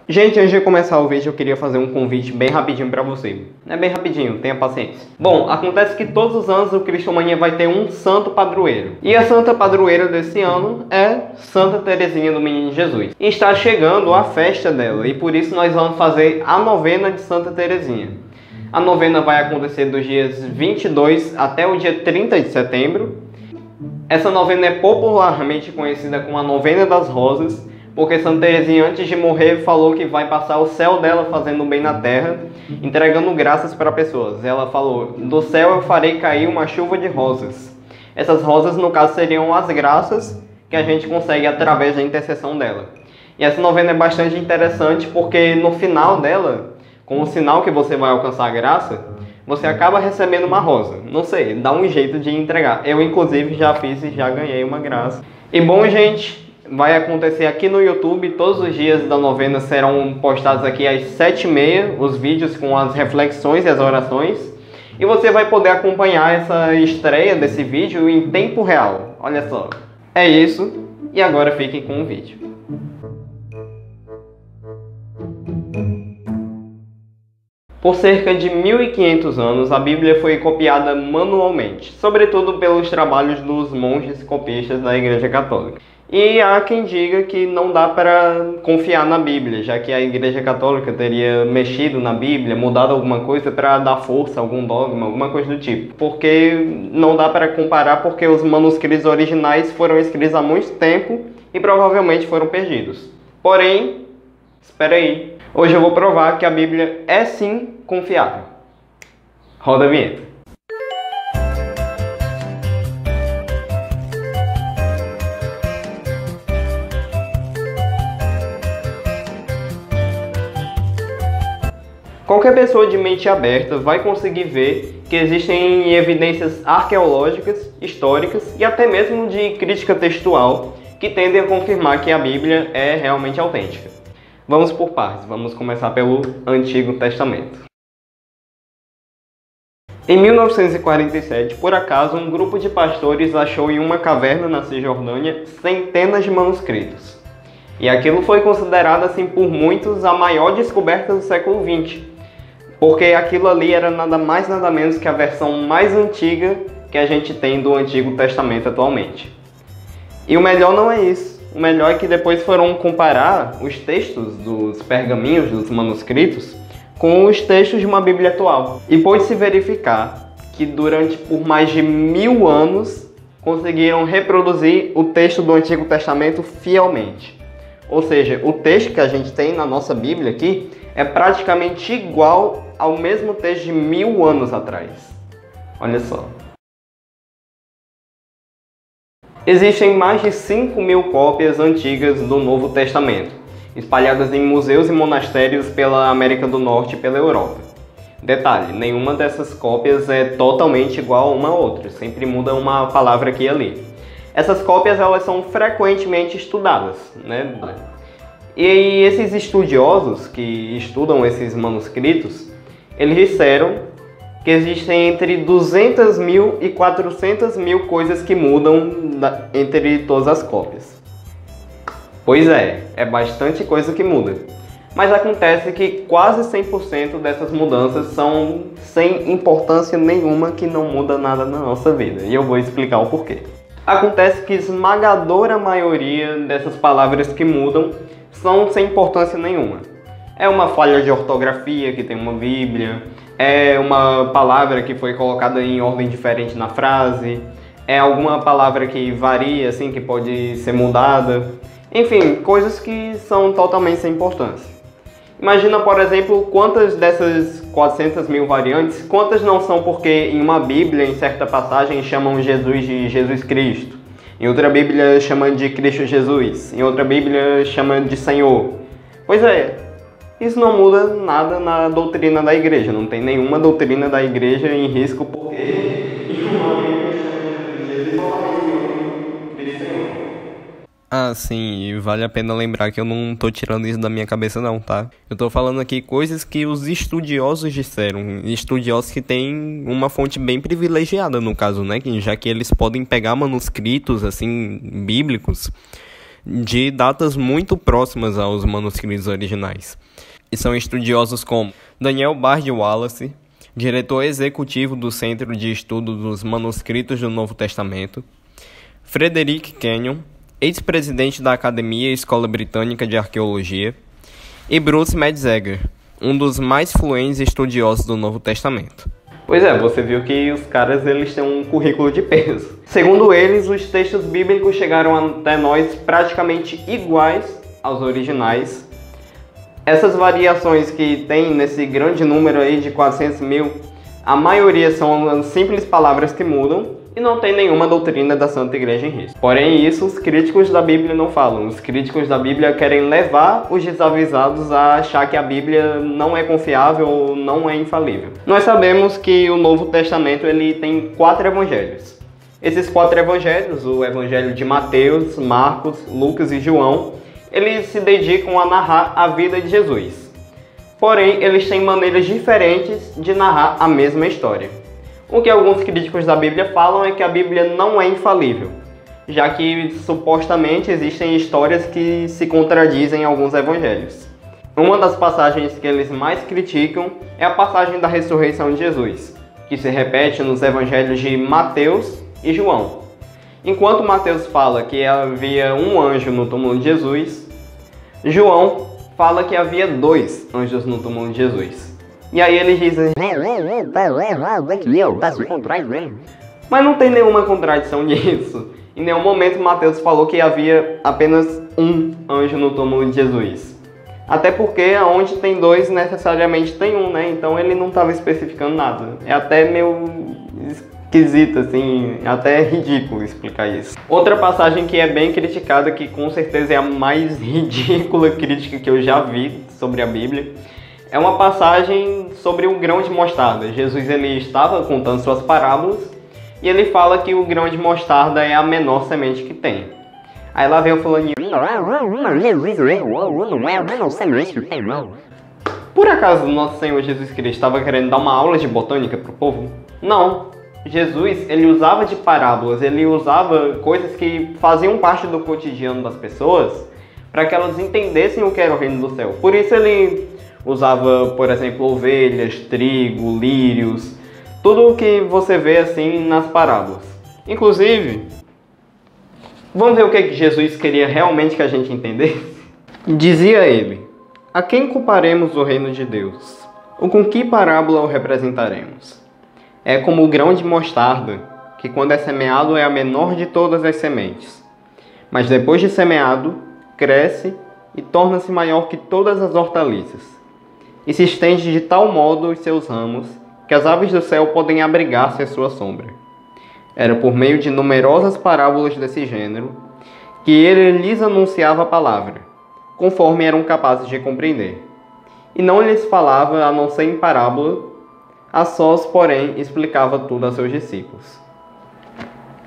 Gente, antes de começar o vídeo, eu queria fazer um convite bem rapidinho pra você. É bem rapidinho, tenha paciência. Bom, acontece que todos os anos o Cristomania vai ter um santo padroeiro. E a santa padroeira desse ano é Santa Teresinha do Menino Jesus. E está chegando a festa dela, e por isso nós vamos fazer a novena de Santa Teresinha. A novena vai acontecer dos dias 22 até o dia 30 de setembro. Essa novena é popularmente conhecida como a Novena das Rosas, porque Santa Teresinha, antes de morrer, falou que vai passar o céu dela fazendo bem na terra, entregando graças para pessoas. Ela falou: do céu eu farei cair uma chuva de rosas. Essas rosas, no caso, seriam as graças que a gente consegue através da intercessão dela. E essa novena é bastante interessante porque no final dela, com o sinal que você vai alcançar a graça, você acaba recebendo uma rosa. Não sei, dá um jeito de entregar. Eu, inclusive, já fiz e já ganhei uma graça. E bom, gente, vai acontecer aqui no YouTube. Todos os dias da novena serão postados aqui às 7h30 os vídeos com as reflexões e as orações. E você vai poder acompanhar essa estreia desse vídeo em tempo real. Olha só. É isso. E agora fiquem com o vídeo. Por cerca de 1500 anos, a Bíblia foi copiada manualmente, sobretudo pelos trabalhos dos monges copistas da Igreja Católica. E há quem diga que não dá para confiar na Bíblia, já que a Igreja Católica teria mexido na Bíblia, mudado alguma coisa para dar força a algum dogma, alguma coisa do tipo. Porque não dá para comparar, porque os manuscritos originais foram escritos há muito tempo e provavelmente foram perdidos. Porém, espera aí, hoje eu vou provar que a Bíblia é sim confiável. Roda a vinheta. Qualquer pessoa de mente aberta vai conseguir ver que existem evidências arqueológicas, históricas e até mesmo de crítica textual que tendem a confirmar que a Bíblia é realmente autêntica. Vamos por partes, vamos começar pelo Antigo Testamento. Em 1947, por acaso, um grupo de pastores achou em uma caverna na Cisjordânia centenas de manuscritos. E aquilo foi considerado, assim, por muitos, a maior descoberta do século XX. Porque aquilo ali era nada mais nada menos que a versão mais antiga que a gente tem do Antigo Testamento atualmente. E o melhor não é isso. O melhor é que depois foram comparar os textos dos pergaminhos, dos manuscritos, com os textos de uma Bíblia atual. E pôde-se verificar que por mais de 1000 anos conseguiram reproduzir o texto do Antigo Testamento fielmente. Ou seja, o texto que a gente tem na nossa Bíblia aqui é praticamente igual ao mesmo texto de 1000 anos atrás. Olha só. Existem mais de 5.000 cópias antigas do Novo Testamento, espalhadas em museus e monastérios pela América do Norte e pela Europa. Detalhe, nenhuma dessas cópias é totalmente igual a uma outra, sempre muda uma palavra aqui e ali. Essas cópias elas são frequentemente estudadas, né? E esses estudiosos que estudam esses manuscritos, eles disseram que existem entre 200.000 e 400.000 coisas que mudam entre todas as cópias. Pois é bastante coisa que muda. Mas acontece que quase 100% dessas mudanças são sem importância nenhuma, que não muda nada na nossa vida. E eu vou explicar o porquê. Acontece que a esmagadora maioria dessas palavras que mudam são sem importância nenhuma. É uma falha de ortografia que tem uma Bíblia, é uma palavra que foi colocada em ordem diferente na frase, é alguma palavra que varia, assim, que pode ser mudada. Enfim, coisas que são totalmente sem importância. Imagina, por exemplo, quantas dessas 400.000 variantes, quantas não são porque em uma Bíblia, em certa passagem, chamam Jesus de Jesus Cristo. Em outra Bíblia chama de Cristo Jesus. Em outra Bíblia chama de Senhor. Pois é, isso não muda nada na doutrina da igreja. Não tem nenhuma doutrina da igreja em risco porque em uma Bíblia chama de Jesus Cristo Senhor. Ah, sim, e vale a pena lembrar que eu não tô tirando isso da minha cabeça não, tá? Eu tô falando aqui coisas que os estudiosos disseram, estudiosos que têm uma fonte bem privilegiada no caso, né? Já que eles podem pegar manuscritos, assim, bíblicos, de datas muito próximas aos manuscritos originais. E são estudiosos como Daniel Bard Wallace, diretor executivo do Centro de Estudo dos Manuscritos do Novo Testamento, Frederick Kenyon, ex-presidente da Academia e Escola Britânica de Arqueologia, e Bruce Metzeger, um dos mais fluentes estudiosos do Novo Testamento. Pois é, você viu que os caras eles têm um currículo de peso. Segundo eles, os textos bíblicos chegaram até nós praticamente iguais aos originais. Essas variações que tem nesse grande número aí de 400 mil, a maioria são simples palavras que mudam e não tem nenhuma doutrina da Santa Igreja em risco. Porém, isso os críticos da Bíblia não falam. Os críticos da Bíblia querem levar os desavisados a achar que a Bíblia não é confiável ou não é infalível. Nós sabemos que o Novo Testamento ele tem 4 evangelhos. Esses 4 evangelhos, o evangelho de Mateus, Marcos, Lucas e João, eles se dedicam a narrar a vida de Jesus. Porém, eles têm maneiras diferentes de narrar a mesma história. O que alguns críticos da Bíblia falam é que a Bíblia não é infalível, já que supostamente existem histórias que se contradizem em alguns evangelhos. Uma das passagens que eles mais criticam é a passagem da ressurreição de Jesus, que se repete nos evangelhos de Mateus e João. Enquanto Mateus fala que havia um anjo no túmulo de Jesus, João fala que havia 2 anjos no túmulo de Jesus. E aí eles dizem: mas não tem nenhuma contradição nisso. Em nenhum momento Mateus falou que havia apenas um anjo no túmulo de Jesus. Até porque onde tem 2 necessariamente tem um, né? Então ele não estava especificando nada. É até meio esquisito, assim, até ridículo explicar isso. Outra passagem que é bem criticada, que com certeza é a mais ridícula crítica que eu já vi sobre a Bíblia, é uma passagem sobre o grão de mostarda. Jesus ele estava contando suas parábolas e ele fala que o grão de mostarda é a menor semente que tem. Aí lá vem o fulaninho: por acaso nosso Senhor Jesus Cristo estava querendo dar uma aula de botânica para o povo? Não. Jesus, ele usava de parábolas, ele usava coisas que faziam parte do cotidiano das pessoas para que elas entendessem o que era o reino do céu. Por isso ele usava, por exemplo, ovelhas, trigo, lírios, tudo o que você vê assim nas parábolas. Inclusive, vamos ver o que Jesus queria realmente que a gente entendesse? Dizia ele: a quem culparemos o reino de Deus? Ou com que parábola o representaremos? É como o grão de mostarda, que quando é semeado é a menor de todas as sementes. Mas depois de semeado, cresce e torna-se maior que todas as hortaliças. E se estende de tal modo os seus ramos, que as aves do céu podem abrigar-se à sua sombra. Era por meio de numerosas parábolas desse gênero, que ele lhes anunciava a palavra, conforme eram capazes de compreender. E não lhes falava a não ser em parábola, a sós, porém, explicava tudo a seus discípulos.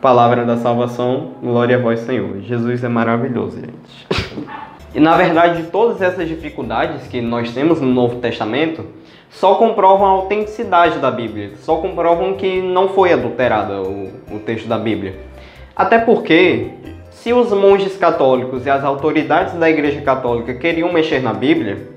Palavra da salvação, glória a vós, Senhor. Jesus é maravilhoso, gente. E na verdade, todas essas dificuldades que nós temos no Novo Testamento só comprovam a autenticidade da Bíblia, só comprovam que não foi adulterada o texto da Bíblia. Até porque, se os monges católicos e as autoridades da Igreja Católica queriam mexer na Bíblia,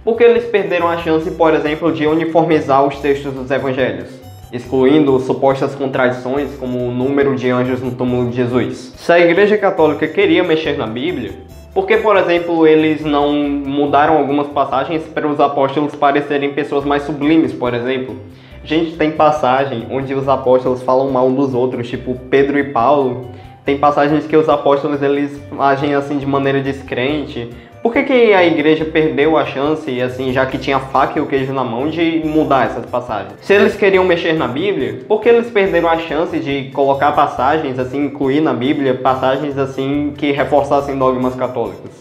por que eles perderam a chance, por exemplo, de uniformizar os textos dos evangelhos, excluindo supostas contradições como o número de anjos no túmulo de Jesus? Se a Igreja Católica queria mexer na Bíblia, por que, por exemplo, eles não mudaram algumas passagens para os apóstolos parecerem pessoas mais sublimes, por exemplo? Gente, tem passagem onde os apóstolos falam mal dos outros, tipo Pedro e Paulo. Tem passagens que os apóstolos eles agem assim de maneira descrente. Por que a igreja perdeu a chance, assim, já que tinha a faca e o queijo na mão, de mudar essas passagens? Se eles queriam mexer na Bíblia, por que eles perderam a chance de colocar passagens, assim, incluir na Bíblia passagens, assim, que reforçassem dogmas católicos?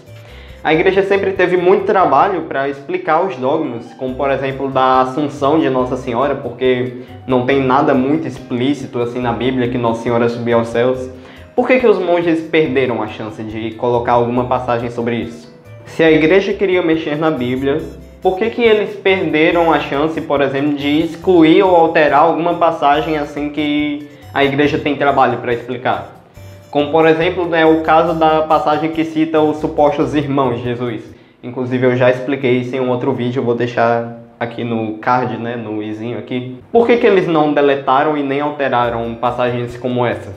A igreja sempre teve muito trabalho para explicar os dogmas, como, por exemplo, da Assunção de Nossa Senhora, porque não tem nada muito explícito, assim, na Bíblia que Nossa Senhora subiu aos céus. Por que os monges perderam a chance de colocar alguma passagem sobre isso? Se a igreja queria mexer na Bíblia, por que eles perderam a chance, por exemplo, de excluir ou alterar alguma passagem assim que a igreja tem trabalho para explicar? Como por exemplo, né, o caso da passagem que cita os supostos irmãos de Jesus. Inclusive eu já expliquei isso em um outro vídeo, eu vou deixar aqui no card, né, no izinho aqui. Por que eles não deletaram e nem alteraram passagens como essa?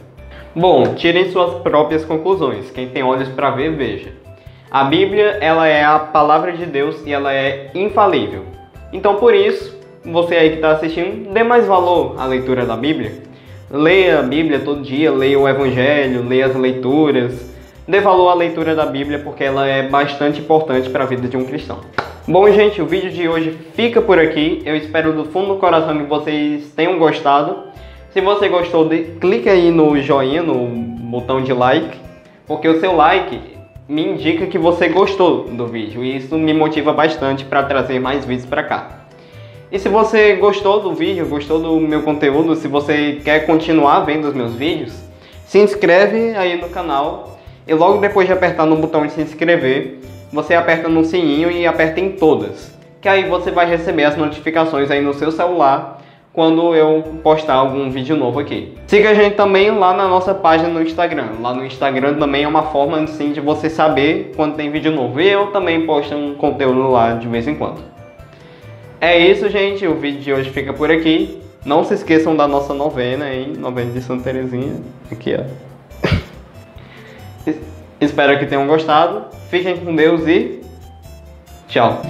Bom, tirem suas próprias conclusões. Quem tem olhos para ver, veja. A Bíblia, ela é a palavra de Deus e ela é infalível. Então por isso, você aí que está assistindo, dê mais valor à leitura da Bíblia. Leia a Bíblia todo dia, leia o Evangelho, leia as leituras. Dê valor à leitura da Bíblia porque ela é bastante importante para a vida de um cristão. Bom, gente, o vídeo de hoje fica por aqui. Eu espero do fundo do coração que vocês tenham gostado. Se você gostou, clique aí no joinha, no botão de like, porque o seu like me indica que você gostou do vídeo e isso me motiva bastante para trazer mais vídeos para cá. E se você gostou do vídeo, gostou do meu conteúdo, se você quer continuar vendo os meus vídeos, se inscreve aí no canal e logo depois de apertar no botão de se inscrever, você aperta no sininho e aperta em todas, que aí você vai receber as notificações aí no seu celular quando eu postar algum vídeo novo aqui. Siga a gente também lá na nossa página no Instagram. Lá no Instagram também é uma forma assim, de você saber quando tem vídeo novo. E eu também posto um conteúdo lá de vez em quando. É isso, gente. O vídeo de hoje fica por aqui. Não se esqueçam da nossa novena, hein? Novena de Santa Terezinha. Aqui, ó. Espero que tenham gostado. Fiquem com Deus e tchau.